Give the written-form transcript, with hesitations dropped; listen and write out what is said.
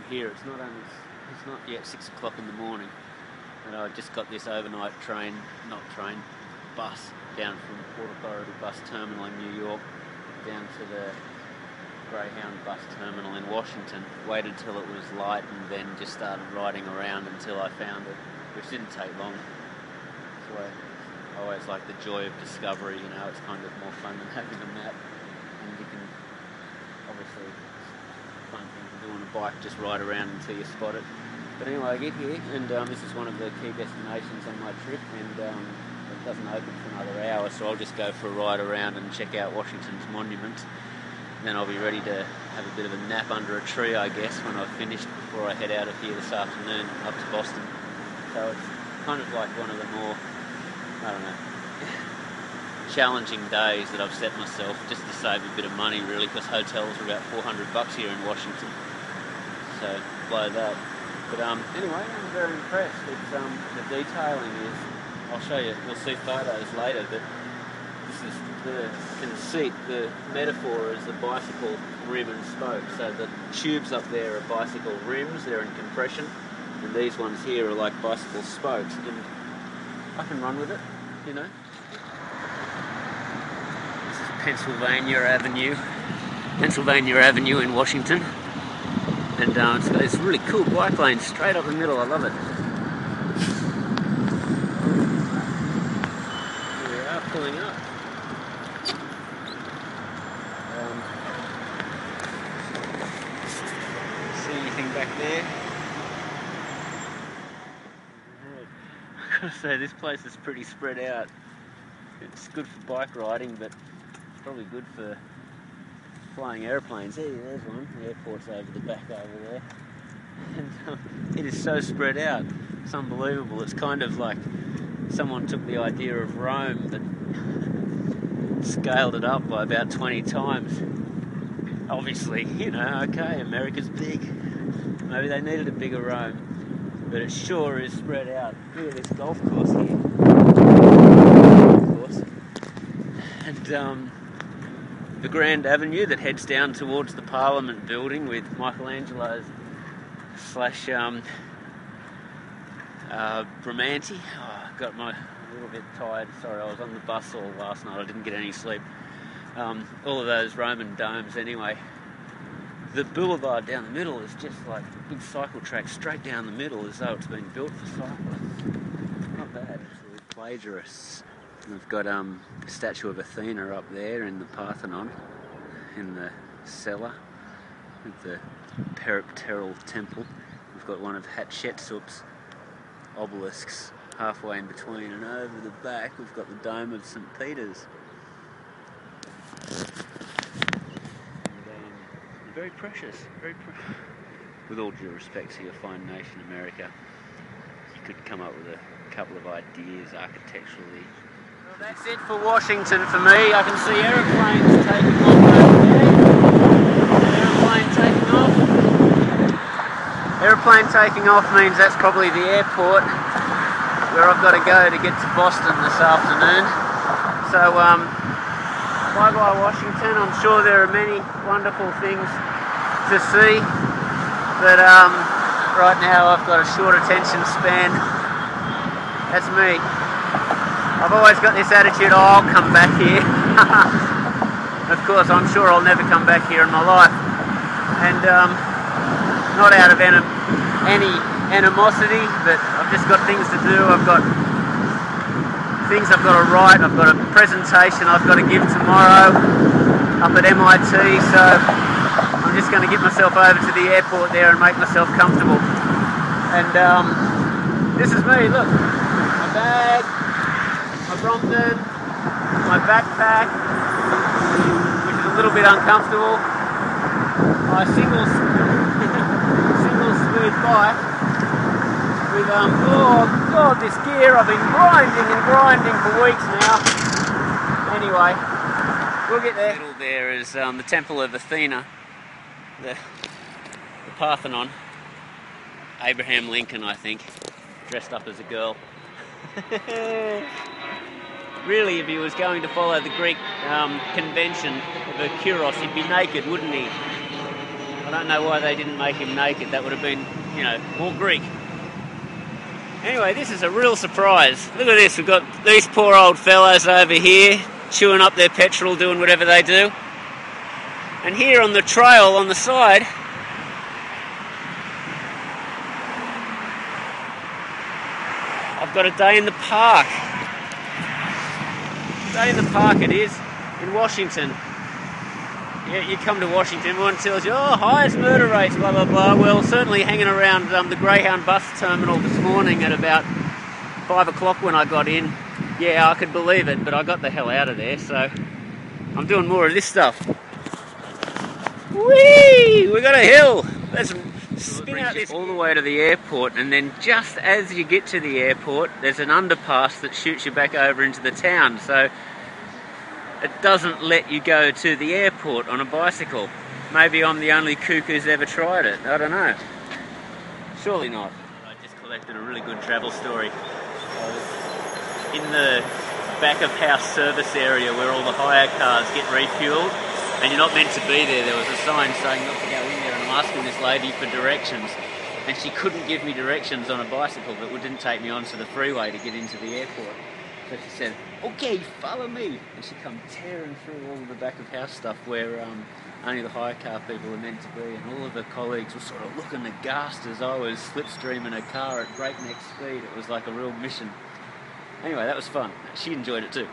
here. It's not yet 6 o'clock in the morning, and I just got this overnight bus down from Port Authority Bus Terminal in New York down to the Greyhound Bus Terminal in Washington. Waited till it was light and then just started riding around until I found it, which didn't take long. So I always like the joy of discovery, you know. It's kind of more fun than having a map, and you can obviously, fun thing to do on a bike, just ride around until you spot it. But anyway, I get here, and this is one of the key destinations on my trip, and it doesn't open for another hour, so I'll just go for a ride around and check out Washington's monument. Then I'll be ready to have a bit of a nap under a tree, I guess, when I've finished, before I head out of here this afternoon up to Boston. So it's kind of like one of the more, I don't know, challenging days that I've set myself, just to save a bit of money, really, because hotels are about $400 here in Washington. So blow that. But anyway, I'm very impressed. It's the detailing is, I'll show you, you'll see photos later, but this is the conceit, the metaphor is the bicycle rim and spoke. So the tubes up there are bicycle rims, they're in compression, and these ones here are like bicycle spokes, and I can run with it, you know. This is Pennsylvania Avenue in Washington, and it's got this really cool bike lane straight up the middle. I love it. Here we are, pulling up. See anything back there? I've got to say, this place is pretty spread out. It's good for bike riding, but it's probably good for flying aeroplanes. Hey, there's one. The airport's over the back over there. And it is so spread out. It's unbelievable. It's kind of like someone took the idea of Rome but scaled it up by about 20 times. Obviously, you know, okay, America's big. Maybe they needed a bigger Rome, but it sure is spread out. Look at this golf course here. And the Grand Avenue that heads down towards the Parliament building with Michelangelo's slash Bramante. Oh, I got a little bit tired. Sorry, I was on the bus all last night. I didn't get any sleep. All of those Roman domes anyway. The boulevard down the middle is just like a big cycle track straight down the middle, as though it's been built for cyclists. Not bad. Absolute plagiarists. We've got a statue of Athena up there in the Parthenon, in the cellar, with the Peripteral Temple. We've got one of Hatshepsut's obelisks halfway in between, and over the back we've got the Dome of St. Peter's. And very precious, with all due respect to your fine nation, America. You could come up with a couple of ideas architecturally. Well, that's it for Washington for me. I can see aeroplanes taking off over there. Aeroplane taking off. Aeroplane taking off means that's probably the airport where I've got to go to get to Boston this afternoon. So, bye-bye Washington. I'm sure there are many wonderful things to see, but right now I've got a short attention span. That's me. I've always got this attitude, oh, I'll come back here. Of course, I'm sure I'll never come back here in my life. And not out of any animosity, but I've just got things to do. I've got things I've got to write. I've got a presentation I've got to give tomorrow up at MIT, so I'm just going to get myself over to the airport there and make myself comfortable. And this is me, look, my bag, my Brompton, my backpack, which is a little bit uncomfortable, my single smooth bike with, oh god, this gear, I've been grinding for weeks now. Anyway, we'll get there. In the middle there is the Temple of Athena, the Parthenon, Abraham Lincoln, I think, dressed up as a girl. Really, if he was going to follow the Greek convention of a Kyros, he'd be naked, wouldn't he? I don't know why they didn't make him naked. That would have been, you know, more Greek. Anyway, this is a real surprise. Look at this. We've got these poor old fellows over here chewing up their petrol, doing whatever they do. And here on the trail on the side, I've got a day in the park. Day in the park it is, in Washington. You come to Washington, everyone tells you, oh, highest murder rates, blah, blah, blah. Well, certainly hanging around the Greyhound bus terminal this morning at about 5 o'clock when I got in, yeah, I could believe it, but I got the hell out of there, so I'm doing more of this stuff. Whee! We got a hill! Let's spin out this all the way to the airport, and then just as you get to the airport, there's an underpass that shoots you back over into the town, so it doesn't let you go to the airport on a bicycle. Maybe I'm the only kook who's ever tried it. I don't know. Surely not. I just collected a really good travel story. I was in the back of house service area where all the hire cars get refueled, and you're not meant to be there. There was a sign saying not to go in there, and I'm asking this lady for directions, and she couldn't give me directions on a bicycle that didn't take me onto the freeway to get into the airport. So she said, okay, follow me. And she come tearing through all of the back of house stuff where only the hire car people are meant to be, and all of her colleagues were sort of looking aghast as I was slipstreaming a car at breakneck speed. It was like a real mission. Anyway, that was fun. She enjoyed it too.